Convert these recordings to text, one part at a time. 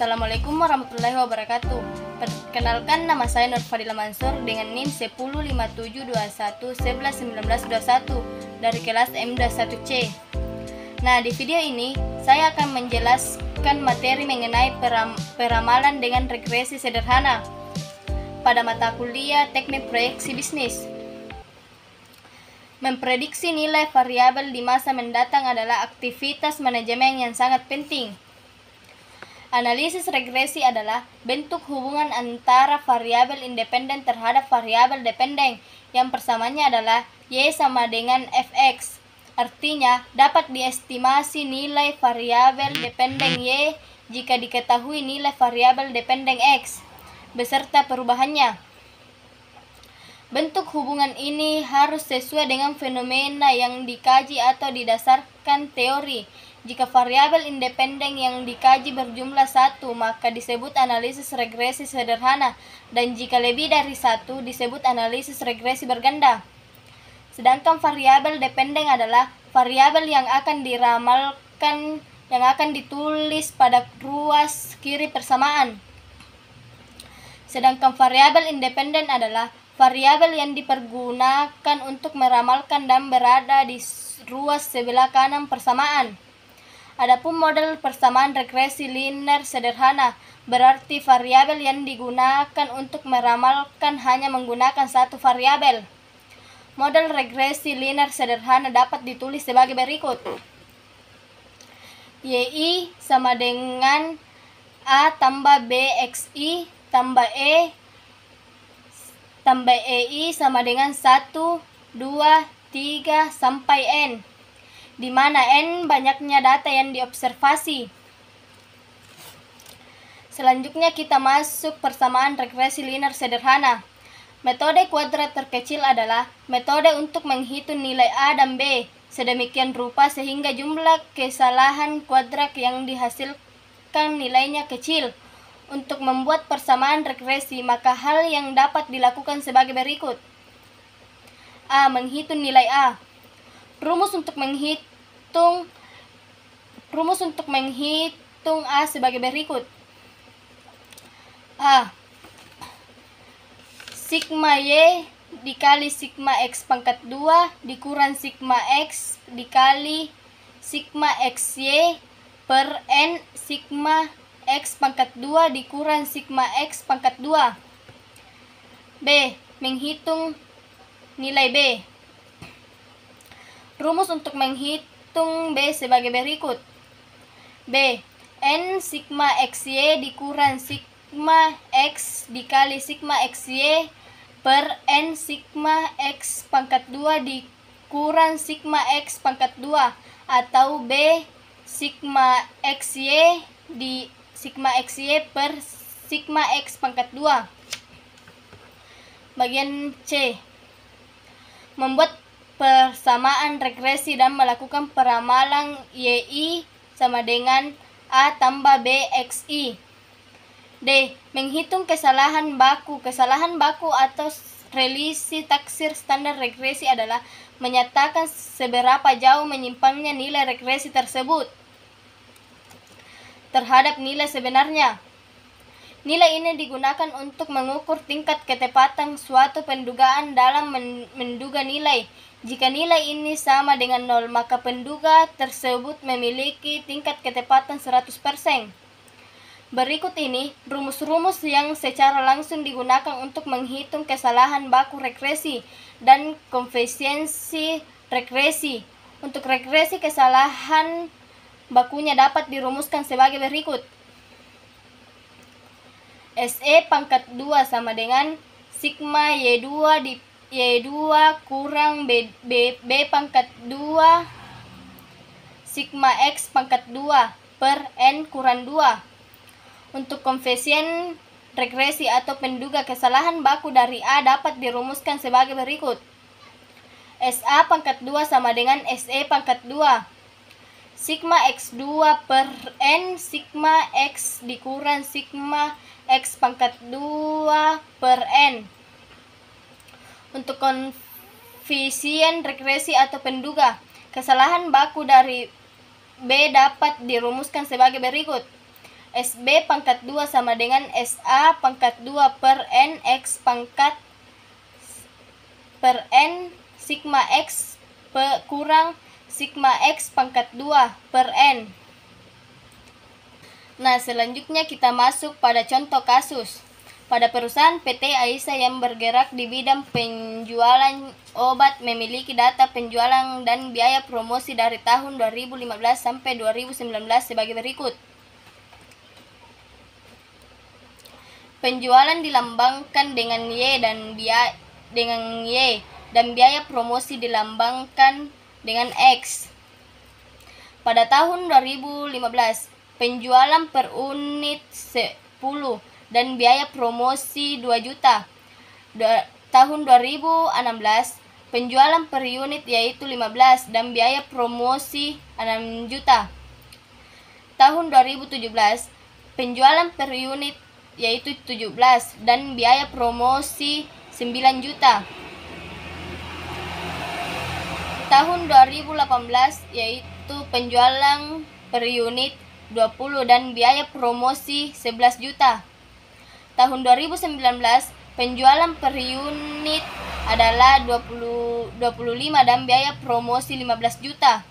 Assalamualaikum warahmatullahi wabarakatuh. Perkenalkan, nama saya Nur Fadila Mansur dengan NIM 105721111921 dari kelas M21C. Nah, di video ini saya akan menjelaskan materi mengenai peramalan dengan regresi sederhana pada mata kuliah Teknik Proyeksi Bisnis. Memprediksi nilai variabel di masa mendatang adalah aktivitas manajemen yang sangat penting. Analisis regresi adalah bentuk hubungan antara variabel independen terhadap variabel dependen yang persamanya adalah Y sama dengan Fx. Artinya, dapat diestimasi nilai variabel dependen Y jika diketahui nilai variabel dependen X beserta perubahannya. Bentuk hubungan ini harus sesuai dengan fenomena yang dikaji atau didasarkan teori. Jika variabel independen yang dikaji berjumlah 1, maka disebut analisis regresi sederhana, dan jika lebih dari 1, disebut analisis regresi berganda. Sedangkan variabel dependen adalah variabel yang akan diramalkan, yang akan ditulis pada ruas kiri persamaan. Sedangkan variabel independen adalah variabel yang dipergunakan untuk meramalkan dan berada di ruas sebelah kanan persamaan. Adapun model persamaan regresi linear sederhana berarti variabel yang digunakan untuk meramalkan hanya menggunakan satu variabel. Model regresi linear sederhana dapat ditulis sebagai berikut. YI sama dengan A tambah BXI tambah E tambah EI sama dengan 1, 2, 3, sampai N, di mana N banyaknya data yang diobservasi. Selanjutnya kita masuk persamaan regresi linear sederhana. Metode kuadrat terkecil adalah metode untuk menghitung nilai A dan B sedemikian rupa sehingga jumlah kesalahan kuadrat yang dihasilkan nilainya kecil. Untuk membuat persamaan regresi, maka hal yang dapat dilakukan sebagai berikut. A. Menghitung nilai A. Rumus untuk menghitung A sebagai berikut. A. Sigma Y dikali sigma X pangkat 2 dikurang sigma X dikali sigma XY per N sigma X pangkat 2 dikurang sigma X pangkat 2. B. Menghitung nilai B. Rumus untuk menghitung B sebagai berikut. B. N sigma XY dikurang sigma X dikali sigma XY per N sigma X pangkat 2 dikurang sigma X pangkat 2, atau B. Sigma XY di sigma XY per sigma X pangkat 2. Bagian C. Membuat persamaan regresi dan melakukan peramalan YI sama dengan A tambah BXI. D. Menghitung kesalahan baku. Kesalahan baku atau relasi taksir standar regresi adalah menyatakan seberapa jauh menyimpangnya nilai regresi tersebut terhadap nilai sebenarnya. Nilai ini digunakan untuk mengukur tingkat ketepatan suatu pendugaan dalam menduga nilai. Jika nilai ini sama dengan 0, maka penduga tersebut memiliki tingkat ketepatan 100%. Berikut ini rumus-rumus yang secara langsung digunakan untuk menghitung kesalahan baku regresi dan koefisiensi regresi. Untuk regresi kesalahan bakunya dapat dirumuskan sebagai berikut. SE pangkat 2 sama dengan sigma Y2 di Y2 kurang B pangkat 2 sigma X pangkat 2 per N kurang 2. Untuk koefisien regresi atau penduga kesalahan baku dari A dapat dirumuskan sebagai berikut. SA pangkat 2 sama dengan SE pangkat 2. Sigma X2 per N sigma X dikurang sigma X pangkat 2 per N. Untuk koefisien regresi atau penduga kesalahan baku dari B dapat dirumuskan sebagai berikut. SB pangkat 2 sama dengan SA pangkat 2 per N X pangkat per N sigma X kurang sigma X pangkat 2 per N. Nah, selanjutnya kita masuk pada contoh kasus. Pada perusahaan PT Aisyah yang bergerak di bidang penjualan obat memiliki data penjualan dan biaya promosi dari tahun 2015 sampai 2019 sebagai berikut. Penjualan dilambangkan dengan Y dan biaya promosi dilambangkan dengan X. Pada tahun 2015, penjualan per unit 10 dan biaya promosi 2 juta. Tahun 2016, penjualan per unit yaitu 15 dan biaya promosi 6 juta. Tahun 2017, penjualan per unit yaitu 17 dan biaya promosi 9 juta. Tahun 2018 yaitu penjualan per unit 20 dan biaya promosi 11 juta. Tahun 2019, penjualan per unit adalah 25 dan biaya promosi 15 juta.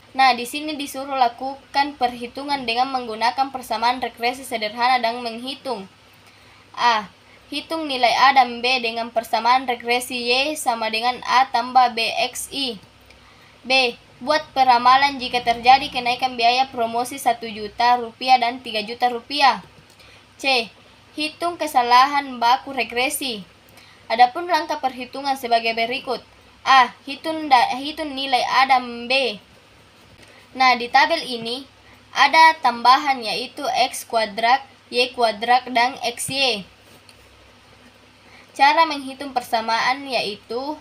Nah, di sini disuruh lakukan perhitungan dengan menggunakan persamaan regresi sederhana dan menghitung. A. Hitung nilai A dan B dengan persamaan regresi Y sama dengan A tambah BXI. B. Buat peramalan jika terjadi kenaikan biaya promosi 1 juta rupiah dan 3 juta rupiah. C. Hitung kesalahan baku regresi. Adapun langkah perhitungan sebagai berikut. A. Hitung nilai A dan B. Nah, di tabel ini ada tambahan yaitu X kuadrat, Y kuadrat, dan XY. Cara menghitung persamaan yaitu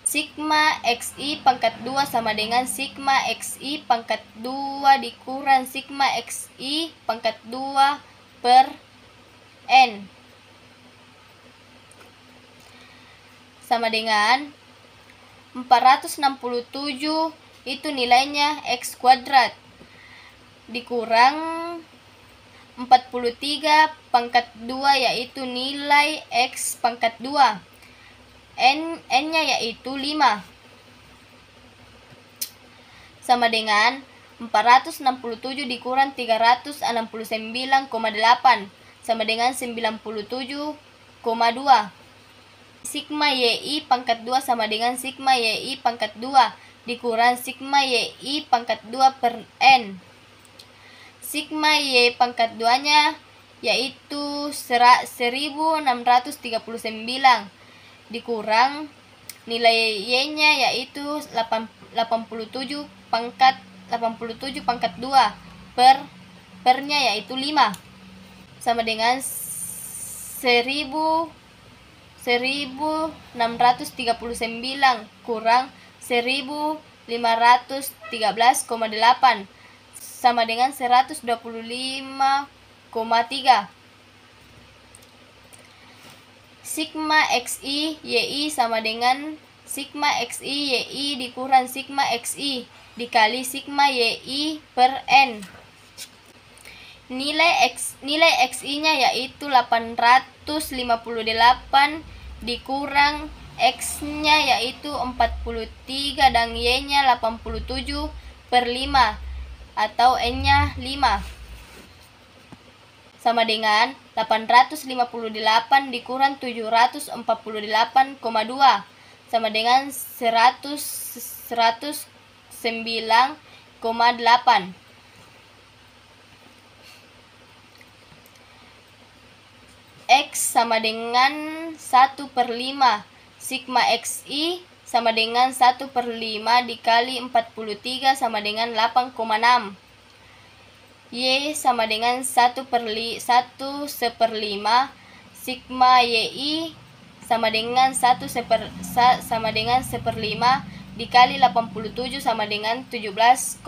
sigma XI pangkat 2 sama dengan sigma XI pangkat 2 dikurang sigma XI pangkat 2 per N sama dengan 467 itu nilainya X kuadrat dikurang 43 pangkat 2 yaitu nilai X pangkat 2. N-nya yaitu 5 sama dengan 467 dikurang 369,8 sama dengan 97,2. Sigma YI pangkat 2 sama dengan sigma YI pangkat 2 dikurang sigma YI pangkat 2 per N. Sigma Y pangkat 2-nya yaitu 1639 dikurang nilai Y-nya yaitu 87 pangkat 2 per-nya yaitu 5 sama dengan 1639 kurang 1513,8 sama dengan 125,3. Sigma XI YI sama dengan sigma XI YI dikurang sigma XI dikali sigma YI per N. Nilai XI-nya yaitu 858 dikurang X-nya yaitu 43 dan Y-nya 87 per 5 atau N-nya 5 sama dengan 858 dikurang 748,2 sama dengan 109,8. X sama dengan 1 per 5 sigma XI sama dengan 1 per 5 dikali 43 sama dengan 8,6. Y sama dengan 1 seper 5 sigma YI sama dengan 1 seper 5 dikali 87 sama dengan 17,4.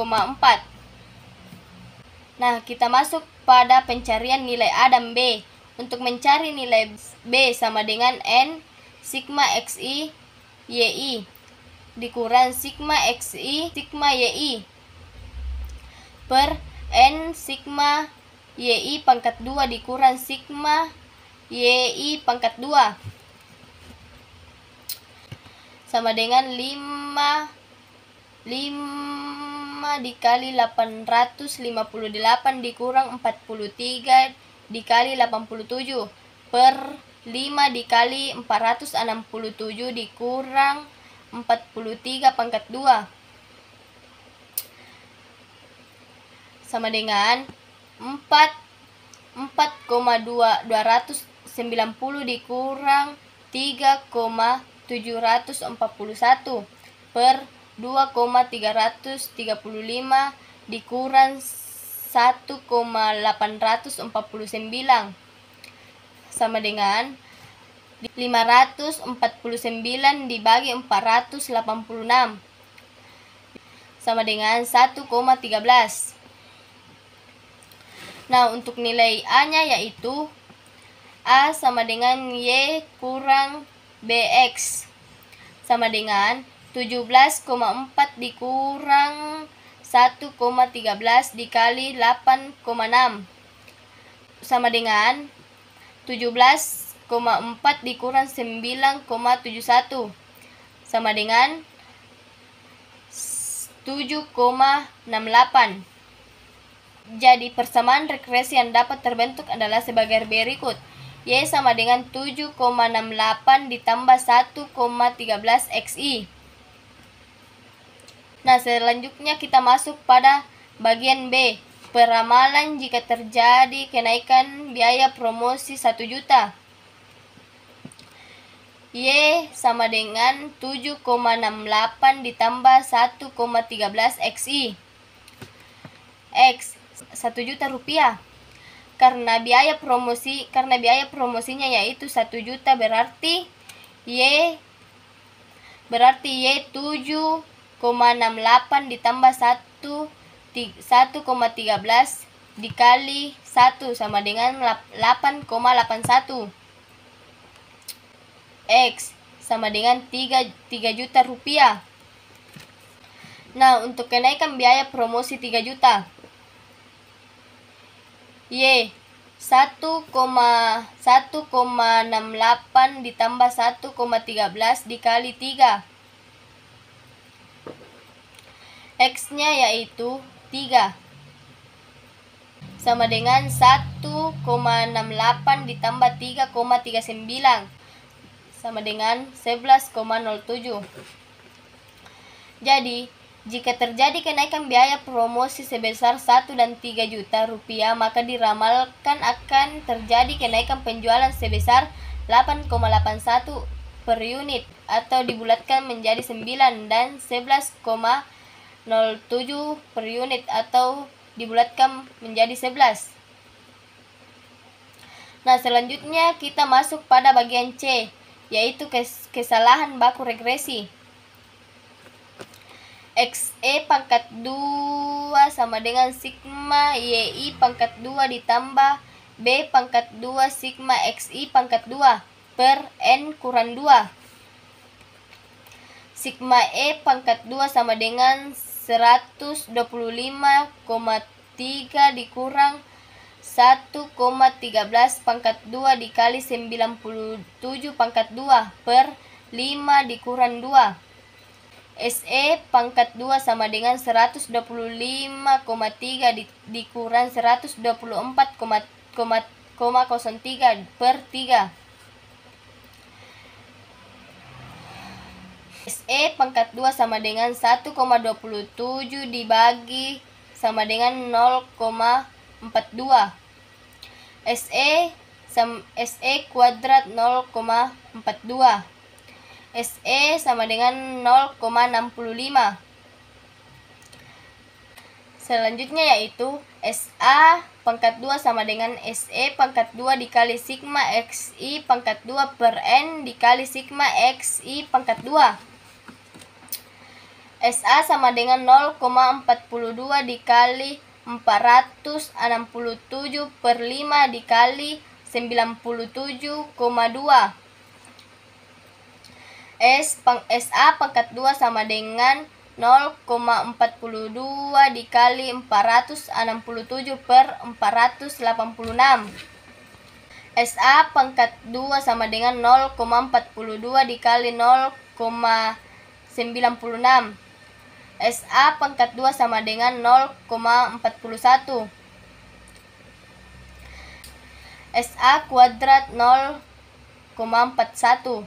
Nah, kita masuk pada pencarian nilai A dan B. Untuk mencari nilai B sama dengan N sigma XI YI dikurang sigma XI sigma YI per N sigma YI pangkat 2 dikurang sigma YI pangkat 2 sama dengan 5 dikali 858 dikurang 43 dikali 87 per 5 dikali 467 dikurang 43 pangkat 2 sama dengan 4,290 dikurang 3,741 per 2,335 dikurang 1,849 sama dengan 549 dibagi 486 sama dengan 1,13. Nah, untuk nilai A-nya yaitu A sama dengan Y kurang BX sama dengan 17,4 dikurang 1,13 dikali 8,6 sama dengan 17,4 dikurang 9,71 sama dengan 7,68. Jadi persamaan regresi yang dapat terbentuk adalah sebagai berikut. Y sama dengan 7,68 ditambah 1,13 XI. Nah, selanjutnya kita masuk pada bagian B. Peramalan jika terjadi kenaikan biaya promosi 1 juta. Y sama dengan 7,68 ditambah 1,13 XI. X 1 juta rupiah. Karena biaya promosinya yaitu 1 juta berarti Y 7,68 ditambah 1,13 dikali 1 sama dengan 8,81. X sama dengan 3 juta rupiah. Nah, untuk kenaikan biaya promosi 3 juta. Y 1,68 ditambah 1,13 dikali 3. X-nya yaitu 3 sama dengan 1,68 ditambah 3,39 sama dengan 11,07. Jadi, jika terjadi kenaikan biaya promosi sebesar 1 dan 3 juta rupiah, maka diramalkan akan terjadi kenaikan penjualan sebesar 8,81 per unit atau dibulatkan menjadi 9 dan 11,07 per unit atau dibulatkan menjadi 11. Nah, selanjutnya kita masuk pada bagian C, yaitu kesalahan baku regresi. XE pangkat 2 sama dengan sigma YI pangkat 2 ditambah B pangkat 2 sigma XI pangkat 2 per N kurang 2. Sigma E pangkat 2 sama dengan 125,3 dikurang 1,13 pangkat 2 dikali 97 pangkat 2 per 5 dikurang 2. SE pangkat 2 sama dengan 125,3 dikurang 124,03 per 3. SE pangkat 2 sama dengan 1,27 dibagi sama dengan 0,42. SE kuadrat 0,42. SE sama dengan 0,65. Selanjutnya yaitu SA pangkat 2 sama dengan SE pangkat 2 dikali sigma XI pangkat 2 per N dikali sigma XI pangkat 2. SA sama dengan 0,42 dikali 467 per 5 dikali 97,2. SA pangkat 2 sama dengan 0,42 dikali 467 per 486. SA pangkat 2 sama dengan 0,42 dikali 0,96. SA pangkat 2 sama dengan 0,41. SA kuadrat 0,41.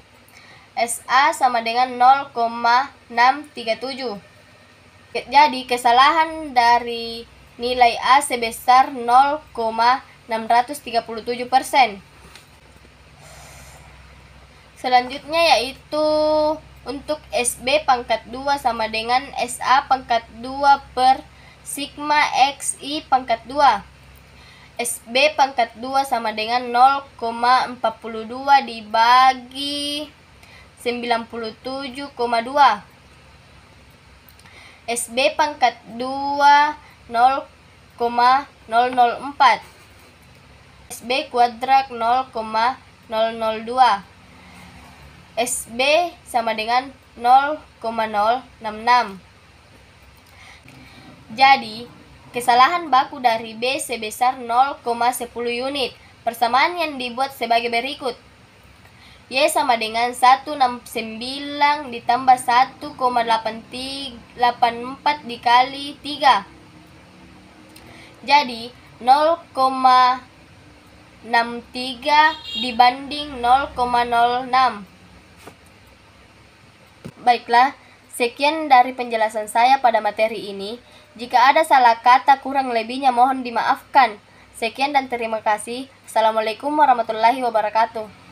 SA sama dengan 0,637. Jadi kesalahan dari nilai A sebesar 0,637%. Selanjutnya yaitu untuk SB pangkat 2 sama dengan SA pangkat 2 per sigma XI pangkat 2. SB pangkat 2 sama dengan 0,42 dibagi 97,2. SB pangkat 2 0,004. SB kuadrat 0,002. SB sama dengan 0,066. Jadi, kesalahan baku dari B sebesar 0,10 unit. Persamaan yang dibuat sebagai berikut. Y sama dengan 169 ditambah 1,84 dikali 3. Jadi 0,63 dibanding 0,06. Baiklah, sekian dari penjelasan saya pada materi ini. Jika ada salah kata kurang lebihnya mohon dimaafkan. Sekian dan terima kasih. Assalamualaikum warahmatullahi wabarakatuh.